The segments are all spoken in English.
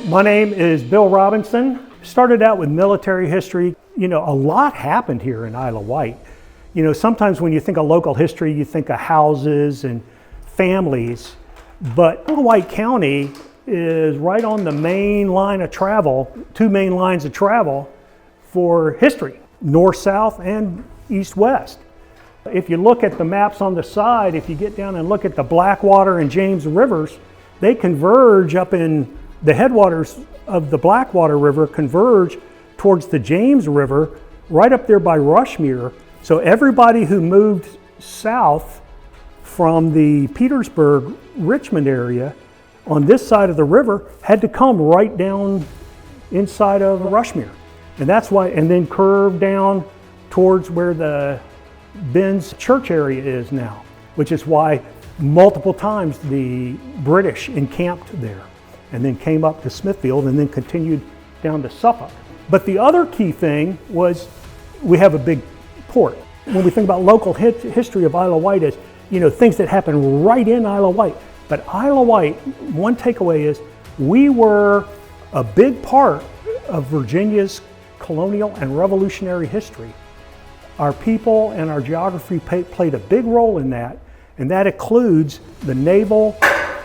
My name is Bill Robinson. Started out with military history. A lot happened here in Isle of Wight. Sometimes when you think of local history, you think of houses and families, but Isle of Wight County is right on the main line of travel, two main lines of travel for history, north-south and east-west. If you look at the maps on the side, if you get down and look at the Blackwater and James rivers, they converge up in the headwaters of the Blackwater River, converge towards the James River, right up there by Rushmere. So everybody who moved south from the Petersburg, Richmond area on this side of the river had to come right down inside of Rushmere. And that's why, and then curve down towards where the Ben's church area is now, which is why multiple times the British encamped there and then came up to Smithfield and then continued down to Suffolk. But the other key thing was we have a big port. When we think about local history of Isle of Wight is, things that happen right in Isle of Wight. But Isle of Wight, one takeaway is we were a big part of Virginia's colonial and revolutionary history. Our people and our geography played a big role in that, and that includes the naval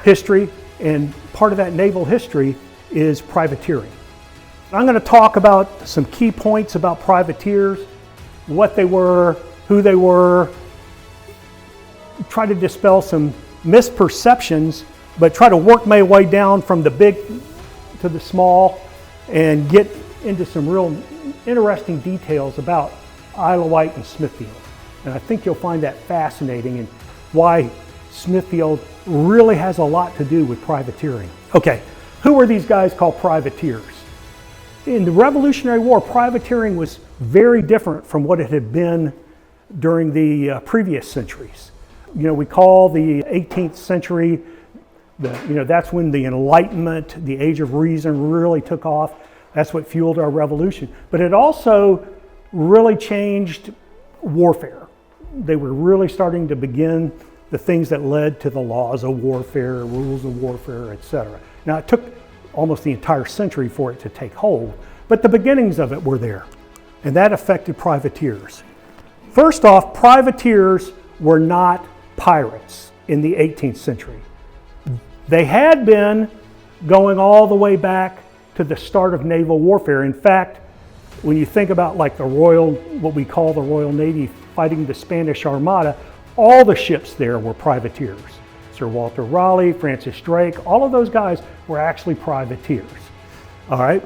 history, and part of that naval history is privateering. I'm going to talk about some key points about privateers, what they were, who they were, try to dispel some misperceptions, but try to work my way down from the big to the small and get into some real interesting details about Isle of Wight and Smithfield. And I think you'll find that fascinating and why Smithfield really has a lot to do with privateering. Okay, who were these guys called privateers? In the Revolutionary War, privateering was very different from what it had been during the previous centuries. We call the 18th century, that's when the Enlightenment, the Age of Reason really took off. That's what fueled our revolution. But it also really changed warfare. They were really starting to begin the things that led to the laws of warfare, rules of warfare, etc. Now it took almost the entire century for it to take hold, but the beginnings of it were there, and that affected privateers. First off, privateers were not pirates in the 18th century. They had been going all the way back to the start of naval warfare. In fact, when you think about like what we call the Royal Navy fighting the Spanish Armada, all the ships there were privateers. Sir Walter Raleigh, Francis Drake, all of those guys were actually privateers. All right.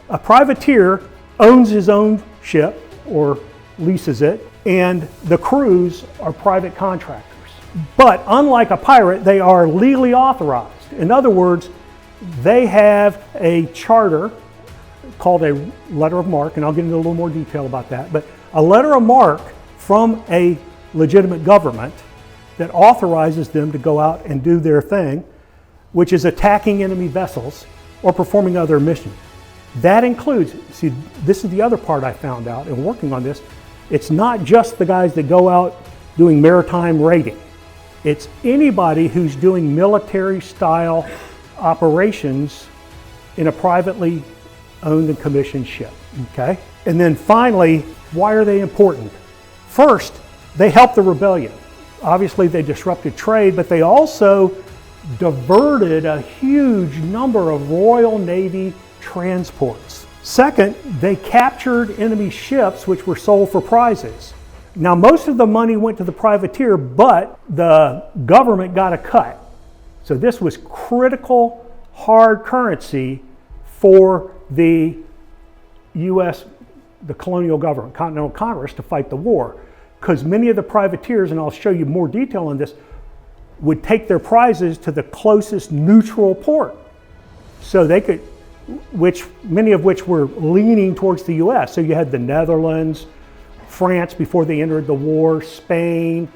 A privateer owns his own ship or leases it, and the crews are private contractors. But unlike a pirate, they are legally authorized. In other words, they have a charter called a letter of marque, and I'll get into a little more detail about that, but a letter of marque from a legitimate government that authorizes them to go out and do their thing, which is attacking enemy vessels or performing other missions. That includes, see, this is the other part I found out in working on this, it's not just the guys that go out doing maritime raiding. It's anybody who's doing military style operations in a privately owned and commissioned ship, okay? And then finally, why are they important? First, they helped the rebellion. Obviously, they disrupted trade, but they also diverted a huge number of Royal Navy transports. Second, they captured enemy ships which were sold for prizes. Now, most of the money went to the privateer, but the government got a cut. So this was critical, hard currency for the U.S., the colonial government, Continental Congress, to fight the war. Because many of the privateers, and I'll show you more detail on this, would take their prizes to the closest neutral port. So they could, many of which were leaning towards the U.S. So you had the Netherlands, France before they entered the war, Spain,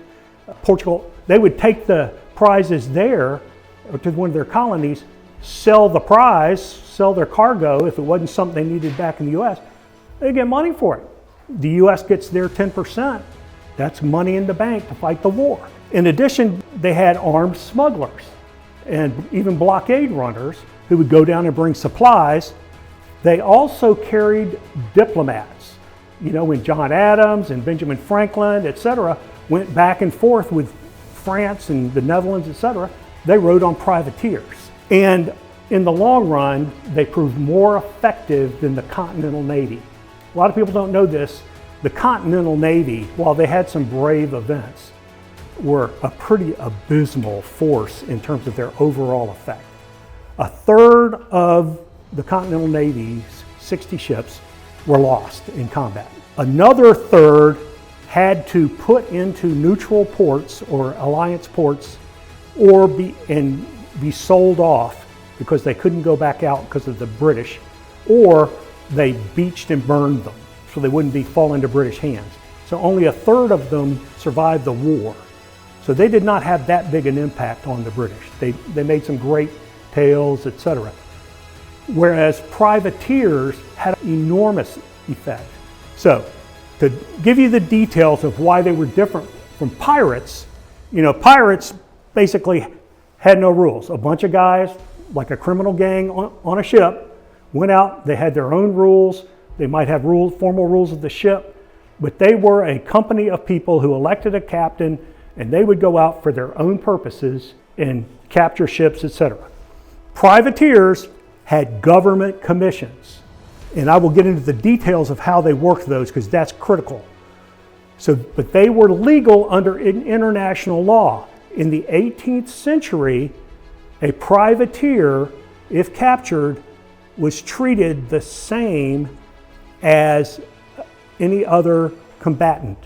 Portugal. They would take the prizes there to one of their colonies, sell the prize, sell their cargo if it wasn't something they needed back in the U.S. They get money for it. The U.S. gets their 10%. That's money in the bank to fight the war. In addition, they had armed smugglers and even blockade runners who would go down and bring supplies. They also carried diplomats. You know, when John Adams and Benjamin Franklin, etc., went back and forth with France and the Netherlands, etc., they rode on privateers. And in the long run, they proved more effective than the Continental Navy. A lot of people don't know this. The Continental Navy, while they had some brave events, were a pretty abysmal force in terms of their overall effect. A third of the Continental Navy's 60 ships were lost in combat. Another third had to put into neutral ports or alliance ports or be sold off because they couldn't go back out because of the British, or they beached and burned them so they wouldn't fall into British hands. So only a third of them survived the war. So they did not have that big an impact on the British. They made some great tales, etc. Whereas privateers had enormous effect. So to give you the details of why they were different from pirates, you know, pirates basically had no rules. A bunch of guys, like a criminal gang on a ship, went out, they had their own rules. They might have formal rules of the ship, but they were a company of people who elected a captain, and they would go out for their own purposes and capture ships, etc. Privateers had government commissions, and I will get into the details of how they worked those because that's critical. So, but they were legal under international law. In the 18th century, a privateer, if captured, was treated the same as any other combatant.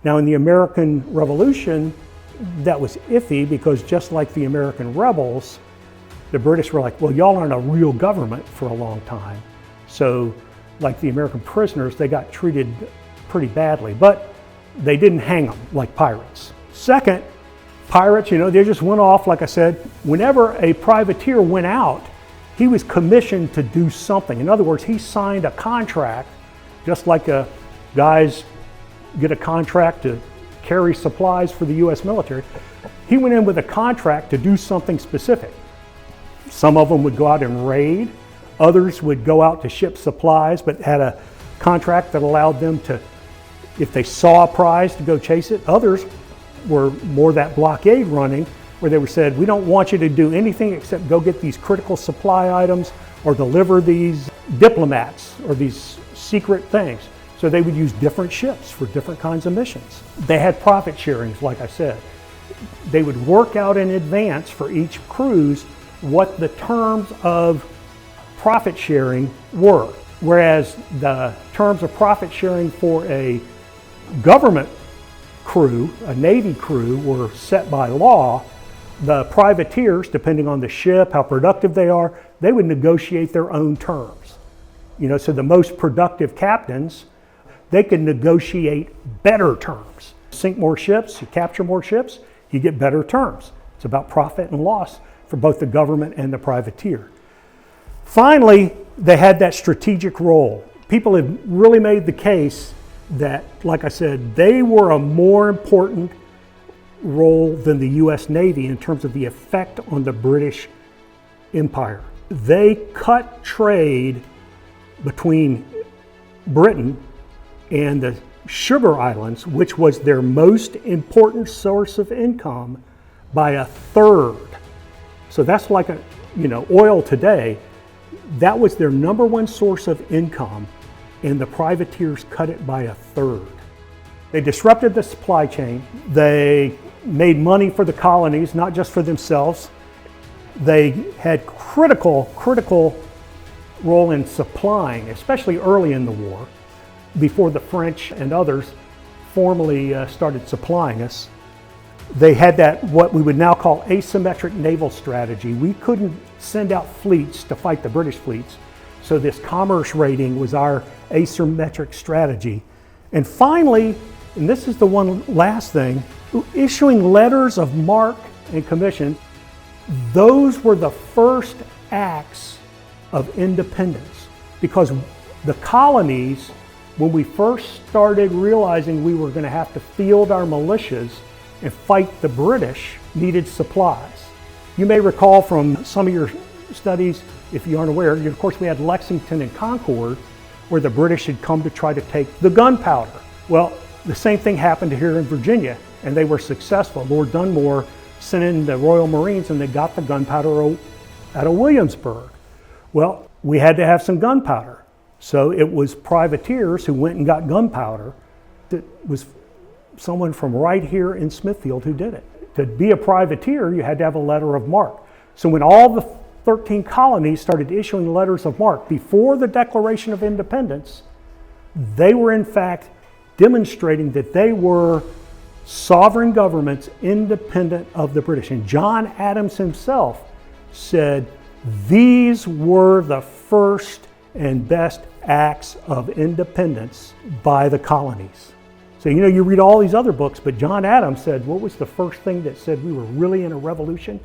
Now, in the American Revolution, that was iffy because just like the American rebels, the British were like, well, y'all aren't a real government for a long time. So, like the American prisoners, they got treated pretty badly, but they didn't hang them like pirates. Second, pirates, you know, they just went off, like I said. Whenever a privateer went out, he was commissioned to do something. In other words, he signed a contract, just like guys get a contract to carry supplies for the U.S. military. He went in with a contract to do something specific. Some of them would go out and raid. Others would go out to ship supplies, but had a contract that allowed them to, if they saw a prize, to go chase it. Others were more that blockade running, where they were said, we don't want you to do anything except go get these critical supply items or deliver these diplomats or these secret things. So they would use different ships for different kinds of missions. They had profit sharings, like I said. They would work out in advance for each cruise what the terms of profit sharing were. Whereas the terms of profit sharing for a government crew, a Navy crew, were set by law. The privateers, depending on the ship, how productive they are, they would negotiate their own terms. You know, so the most productive captains, they could negotiate better terms. Sink more ships, you capture more ships, you get better terms. It's about profit and loss for both the government and the privateer. Finally, they had that strategic role. People have really made the case that, like I said, they were a more important role than the U.S. Navy in terms of the effect on the British Empire. They cut trade between Britain and the Sugar Islands, which was their most important source of income, by a third. So that's like oil today. That was their number one source of income, and the privateers cut it by a third. They disrupted the supply chain. They made money for the colonies, not just for themselves. They had critical role in supplying, especially early in the war, before the French and others formally started supplying us. They had that, what we would now call asymmetric naval strategy. We couldn't send out fleets to fight the British fleets, so this commerce raiding was our asymmetric strategy. And finally, and this is the one last thing, issuing letters of marque and commission. Those were the first acts of independence, because the colonies, when we first started realizing we were going to have to field our militias and fight the British, needed supplies. You may recall from some of your studies, if you aren't aware, of course we had Lexington and Concord, where the British had come to try to take the gunpowder. Well, the same thing happened here in Virginia, and they were successful. Lord Dunmore sent in the Royal Marines and they got the gunpowder out of Williamsburg. Well, we had to have some gunpowder. So it was privateers who went and got gunpowder. It was someone from right here in Smithfield who did it. To be a privateer, you had to have a letter of marque. So when all the 13 colonies started issuing letters of marque before the Declaration of Independence, they were in fact demonstrating that they were sovereign governments independent of the British. And John Adams himself said these were the first and best acts of independence by the colonies. So, you read all these other books, but John Adams said, what was the first thing that said we were really in a revolution?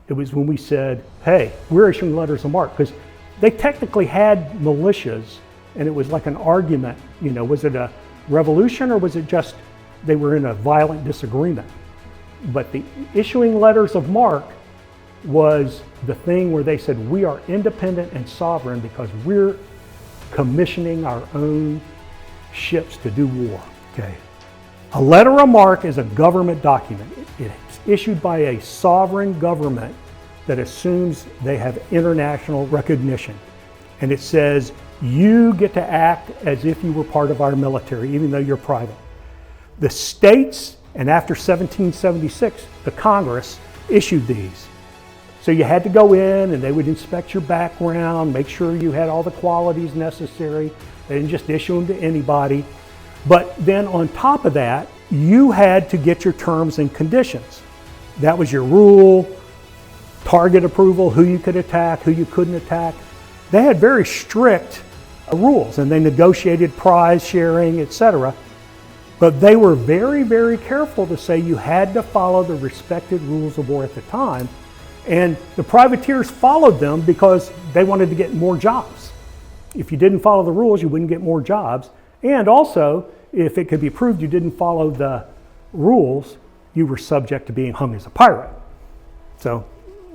It was when we said, hey, we're issuing letters of marque, because they technically had militias, and it was like an argument, was it a revolution or was it just they were in a violent disagreement? But the issuing letters of marque was the thing where they said, we are independent and sovereign because we're commissioning our own ships to do war. Okay. A letter of marque is a government document. It's issued by a sovereign government that assumes they have international recognition. And it says, you get to act as if you were part of our military, even though you're private. The states, and after 1776, the Congress issued these. So you had to go in and they would inspect your background, make sure you had all the qualities necessary. They didn't just issue them to anybody. But then on top of that, you had to get your terms and conditions. That was your rule, target approval, who you could attack, who you couldn't attack. They had very strict rules, and they negotiated prize sharing, etc. But they were very, very careful to say you had to follow the respected rules of war at the time. And the privateers followed them because they wanted to get more jobs. If you didn't follow the rules, you wouldn't get more jobs. And also, if it could be proved you didn't follow the rules, you were subject to being hung as a pirate. So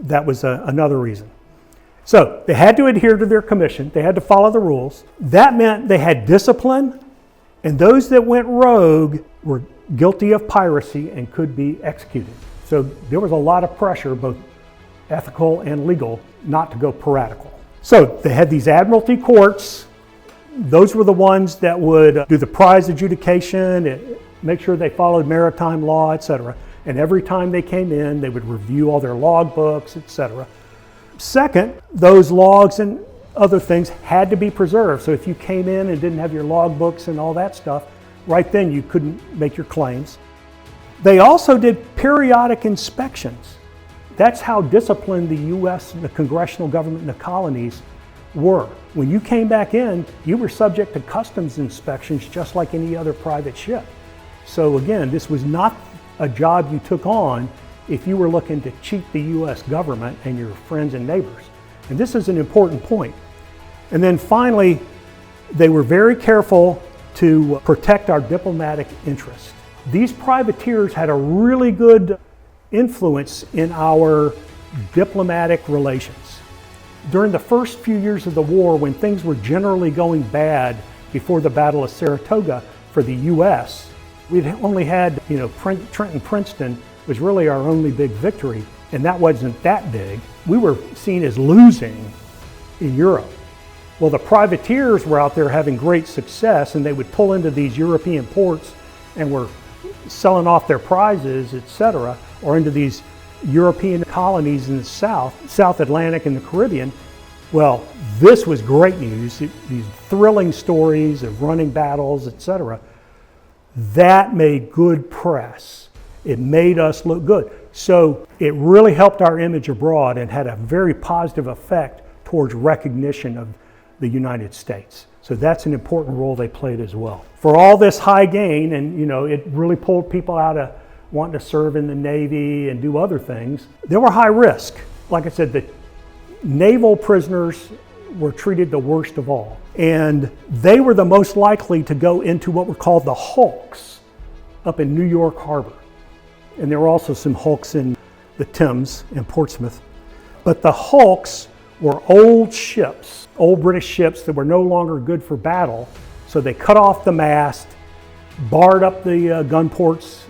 that was another reason. So they had to adhere to their commission. They had to follow the rules. That meant they had discipline, and those that went rogue were guilty of piracy and could be executed. So there was a lot of pressure, both ethical and legal, not to go piratical. So they had these admiralty courts. Those were the ones that would do the prize adjudication, make sure they followed maritime law, etc. And every time they came in, they would review all their log books, etc. Second, those logs and other things had to be preserved. So if you came in and didn't have your log books and all that stuff, right then you couldn't make your claims. They also did periodic inspections. That's how disciplined the U.S., the congressional government, and the colonies were. When you came back in, you were subject to customs inspections just like any other private ship. So again, this was not a job you took on if you were looking to cheat the U.S. government and your friends and neighbors. And this is an important point. And then finally, they were very careful to protect our diplomatic interests. These privateers had a really good influence in our diplomatic relations. During the first few years of the war, when things were generally going bad before the Battle of Saratoga for the U.S., we'd only had, Trenton Princeton was really our only big victory, and that wasn't that big. We were seen as losing in Europe. Well, the privateers were out there having great success, and they would pull into these European ports and were selling off their prizes, etc., or into these European colonies in the South Atlantic and the Caribbean. Well, this was great news. These thrilling stories of running battles, etc. That made good press. It made us look good. So it really helped our image abroad and had a very positive effect towards recognition of the United States. So that's an important role they played as well. For all this high gain, and it really pulled people out of wanting to serve in the Navy and do other things, there were high risk. Like I said, the naval prisoners were treated the worst of all. And they were the most likely to go into what were called the hulks up in New York Harbor. And there were also some hulks in the Thames in Portsmouth. But the hulks were old ships, old British ships that were no longer good for battle. So they cut off the mast, barred up the gun ports,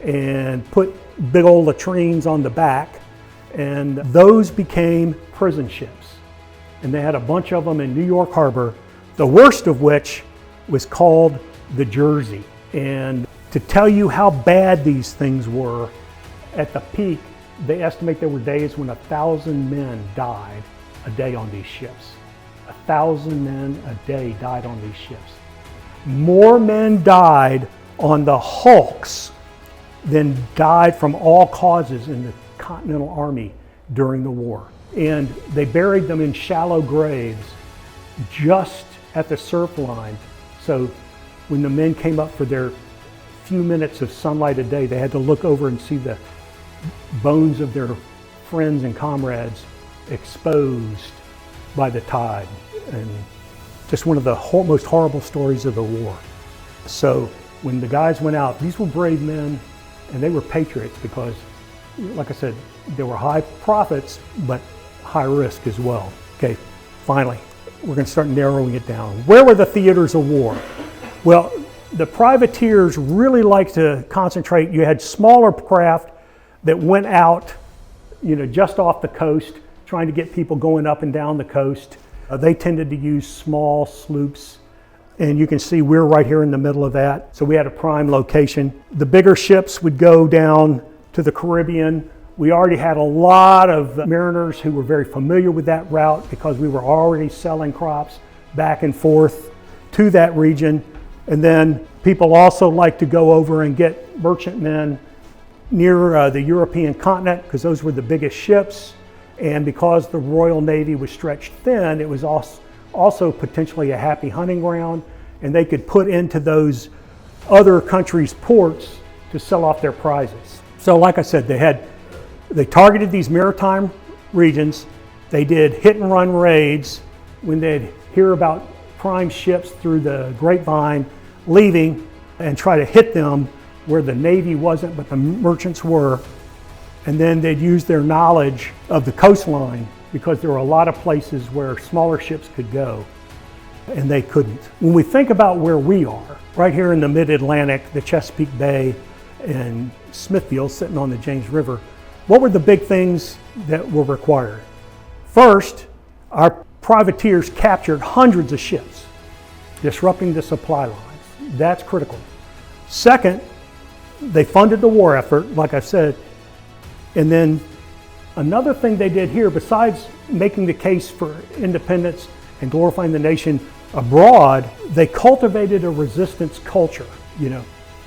and put big old latrines on the back. And those became prison ships. And they had a bunch of them in New York Harbor, the worst of which was called the Jersey. And to tell you how bad these things were, at the peak, they estimate there were days when 1,000 men died a day on these ships. 1,000 men a day died on these ships. More men died on the hulks than died from all causes in the Continental Army during the war. And they buried them in shallow graves just at the surf line. So when the men came up for their few minutes of sunlight a day, they had to look over and see the bones of their friends and comrades exposed by the tide. And just one of the most horrible stories of the war. So when the guys went out, these were brave men, and they were patriots because, like I said, there were high profits, but high risk as well. Okay, finally, we're going to start narrowing it down. Where were the theaters of war? Well, the privateers really liked to concentrate. You had smaller craft that went out, just off the coast, trying to get people going up and down the coast. They tended to use small sloops, and you can see we're right here in the middle of that. So we had a prime location. The bigger ships would go down to the Caribbean. We already had a lot of mariners who were very familiar with that route because we were already selling crops back and forth to that region. And then people also like to go over and get merchantmen near the European continent because those were the biggest ships. And because the Royal Navy was stretched thin, it was also potentially a happy hunting ground, and they could put into those other countries' ports to sell off their prizes. So like I said, they targeted these maritime regions. They did hit and run raids when they'd hear about prime ships through the grapevine leaving and try to hit them where the Navy wasn't, but the merchants were. And then they'd use their knowledge of the coastline because there were a lot of places where smaller ships could go and they couldn't. When we think about where we are, right here in the mid-Atlantic, the Chesapeake Bay and Smithfield sitting on the James River, what were the big things that were required? First, our privateers captured hundreds of ships, disrupting the supply lines. That's critical. Second, they funded the war effort, like I said. And then another thing they did here, besides making the case for independence and glorifying the nation abroad, they cultivated a resistance culture.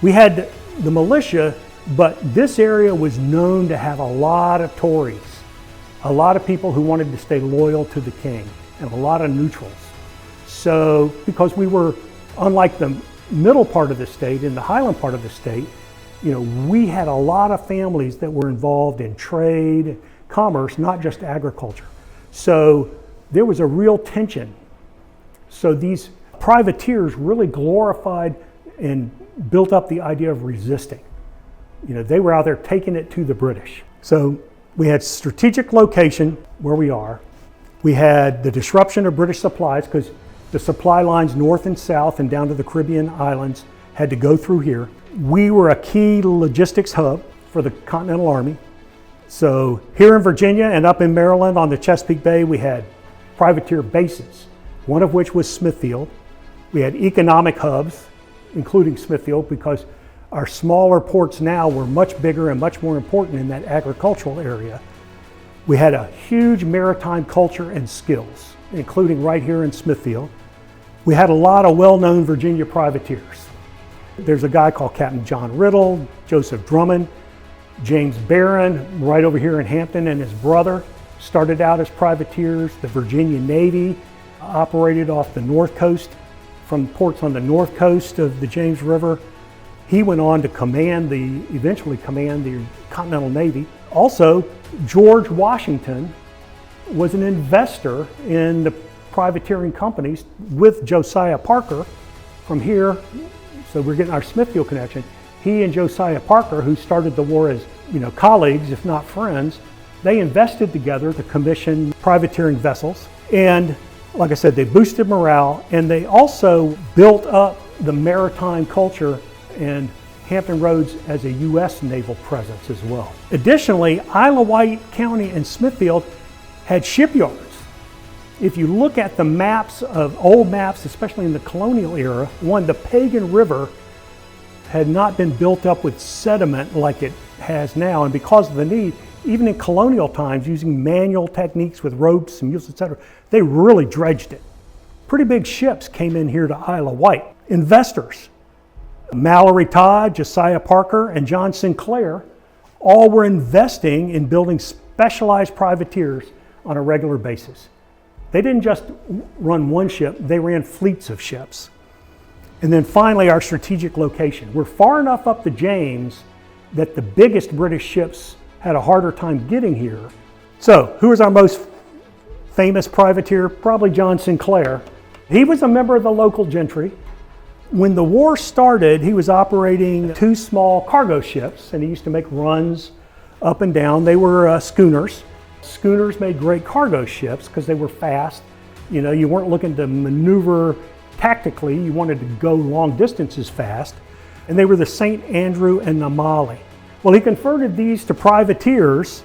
We had the militia, but this area was known to have a lot of Tories, a lot of people who wanted to stay loyal to the king, and a lot of neutrals. So because we were, unlike the middle part of the state, in the highland part of the state, we had a lot of families that were involved in trade, commerce, not just agriculture. So there was a real tension. So these privateers really glorified and built up the idea of resisting. They were out there taking it to the British. So we had strategic location where we are. We had the disruption of British supplies because the supply lines north and south and down to the Caribbean islands had to go through here. We were a key logistics hub for the Continental Army. So here in Virginia and up in Maryland on the Chesapeake Bay, we had privateer bases, one of which was Smithfield. We had economic hubs, including Smithfield, because our smaller ports now were much bigger and much more important in that agricultural area. We had a huge maritime culture and skills, including right here in Smithfield. We had a lot of well-known Virginia privateers. There's a guy called Captain John Riddle, Joseph Drummond, James Barron, right over here in Hampton, and his brother started out as privateers. The Virginia Navy operated off the north coast, from ports on the north coast of the James River. He went on to eventually command the Continental Navy. Also, George Washington was an investor in the privateering companies with Josiah Parker from here. So we're getting our Smithfield connection. He and Josiah Parker, who started the war as colleagues, if not friends, They invested together to commission privateering vessels. And like I said, they boosted morale, and they also built up the maritime culture and Hampton Roads as a U.S. naval presence as well. Additionally, Isle of Wight County and Smithfield had shipyards. If you look at the maps of old maps, especially in the colonial era, the Pagan River had not been built up with sediment like it has now, and because of the need, even in colonial times, using manual techniques with ropes and mules, etc., they really dredged it. Pretty big ships came in here to Isle of Wight. Investors, Mallory Todd, Josiah Parker, and John Sinclair, all were investing in building specialized privateers on a regular basis. They didn't just run one ship, they ran fleets of ships. And then finally, our strategic location. We're far enough up the James that the biggest British ships had a harder time getting here. So, who is our most famous privateer? Probably John Sinclair. He was a member of the local gentry. When the war started, he was operating 2 small cargo ships, and he used to make runs up and down. They were schooners. Schooners made great cargo ships because they were fast. You know, you weren't looking to maneuver tactically, you wanted to go long distances fast. And they were the St. Andrew and the Molly. Well, he converted these to privateers,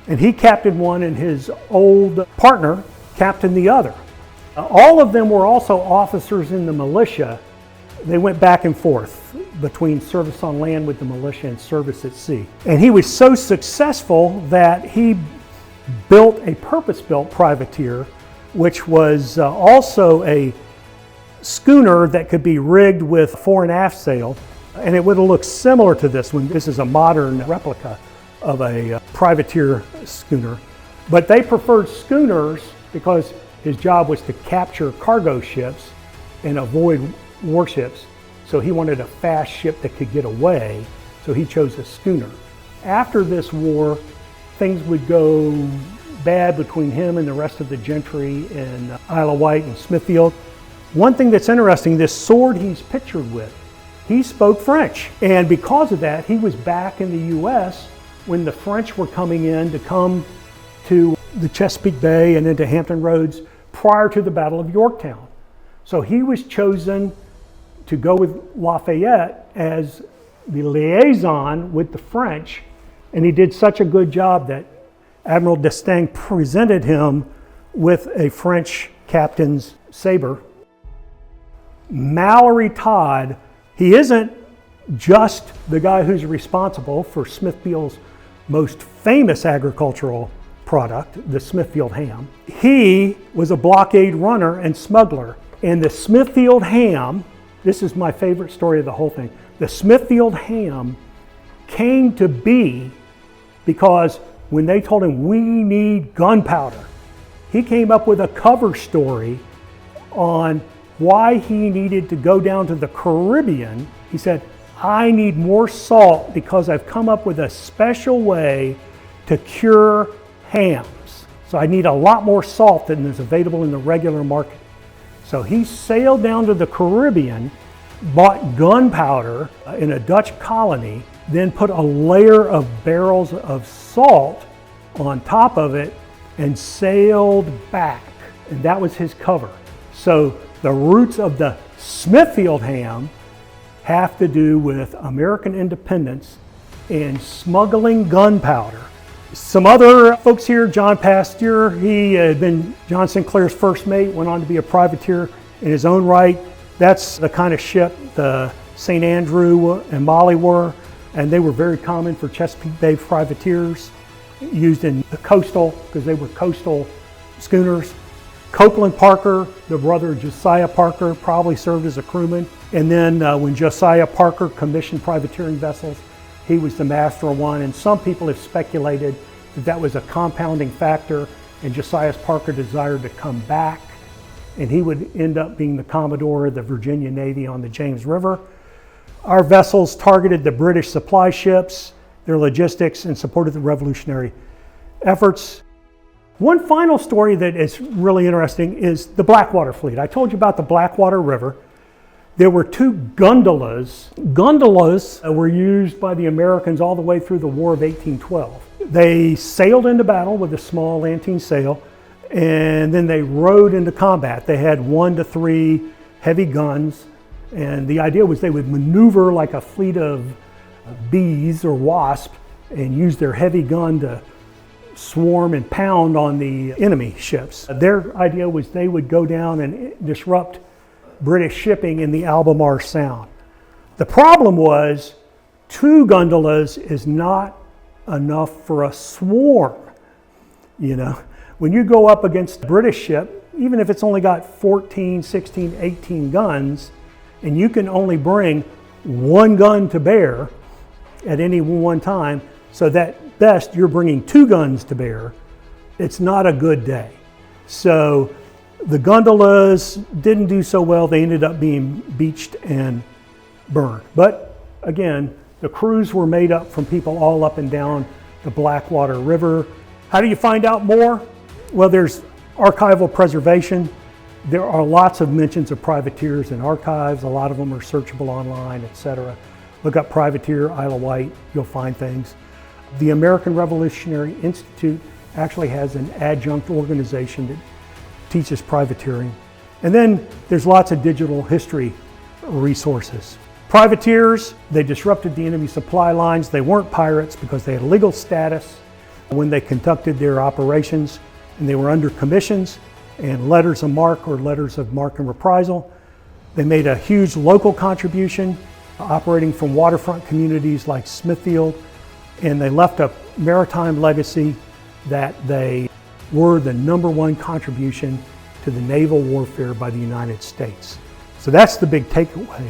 and he captained one, and his old partner captained the other. All of them were also officers in the militia. They went back and forth between service on land with the militia and service at sea. And he was so successful that he built a purpose-built privateer, which was also a schooner that could be rigged with fore and aft sail. And it would have looked similar to this one. This is a modern replica of a privateer schooner. But they preferred schooners because his job was to capture cargo ships and avoid warships. So he wanted a fast ship that could get away, so he chose a schooner. After this war, things would go bad between him and the rest of the gentry in Isle of Wight and Smithfield. One thing that's interesting, this sword he's pictured with, he spoke French. And because of that, he was back in the U.S. when the French were coming in to come to the Chesapeake Bay and into Hampton Roads prior to the Battle of Yorktown. So he was chosen to go with Lafayette as the liaison with the French, and he did such a good job that Admiral d'Estaing presented him with a French captain's saber. Mallory Todd, he isn't just the guy who's responsible for Smithfield's most famous agricultural product, the Smithfield ham. He was a blockade runner and smuggler. And the Smithfield ham, this is my favorite story of the whole thing, the Smithfield ham came to be because when they told him, we need gunpowder, he came up with a cover story on why he needed to go down to the Caribbean. He said, I need more salt because I've come up with a special way to cure hams. So I need a lot more salt than is available in the regular market. So he sailed down to the Caribbean, bought gunpowder in a Dutch colony, then put a layer of barrels of salt on top of it and sailed back. And that was his cover. So the roots of the Smithfield ham have to do with American independence and smuggling gunpowder. Some other folks here, John Pasteur, he had been John Sinclair's first mate, went on to be a privateer in his own right. That's the kind of ship the St. Andrew and Molly were, and they were very common for Chesapeake Bay privateers, used in the coastal, because they were coastal schooners. Copeland Parker, the brother of Josiah Parker, probably served as a crewman. And then when Josiah Parker commissioned privateering vessels, he was the master of one. And some people have speculated that that was a compounding factor, and Josiah Parker desired to come back, and he would end up being the Commodore of the Virginia Navy on the James River. Our vessels targeted the British supply ships, their logistics, and supported the revolutionary efforts. One final story that is really interesting is the Blackwater fleet. I told you about the Blackwater River. There were two gondolas. Gondolas were used by the Americans all the way through the War of 1812. They sailed into battle with a small lateen sail, and then they rode into combat. They had 1 to 3 heavy guns, and the idea was they would maneuver like a fleet of bees or wasps and use their heavy gun to swarm and pound on the enemy ships. Their idea was they would go down and disrupt British shipping in the Albemarle Sound. The problem was 2 gondolas is not enough for a swarm. You know, when you go up against a British ship, even if it's only got 14, 16, 18 guns, and you can only bring 1 gun to bear at any one time, so that best you're bringing 2 guns to bear, it's not a good day. So the gondolas didn't do so well. They ended up being beached and burned. But again, the crews were made up from people all up and down the Blackwater River. How do you find out more? Well, there's archival preservation. There are lots of mentions of privateers in archives. A lot of them are searchable online, etc. Look up Privateer, Isle of Wight, you'll find things. The American Revolutionary Institute actually has an adjunct organization that teaches privateering. And then there's lots of digital history resources. Privateers, they disrupted the enemy supply lines. They weren't pirates because they had legal status when they conducted their operations, and they were under commissions and letters of marque or letters of marque and reprisal. They made a huge local contribution, operating from waterfront communities like Smithfield, and they left a maritime legacy that they were the #1 contribution to the naval warfare by the United States. So that's the big takeaway.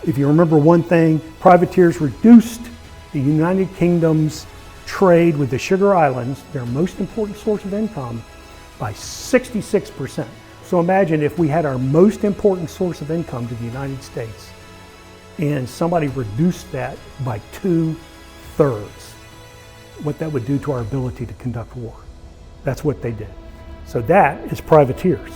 If you remember one thing, privateers reduced the United Kingdom's trade with the Sugar Islands, their most important source of income, by 66%. So imagine if we had our most important source of income to the United States and somebody reduced that by 2/3, what that would do to our ability to conduct war. That's what they did. So that is privateers.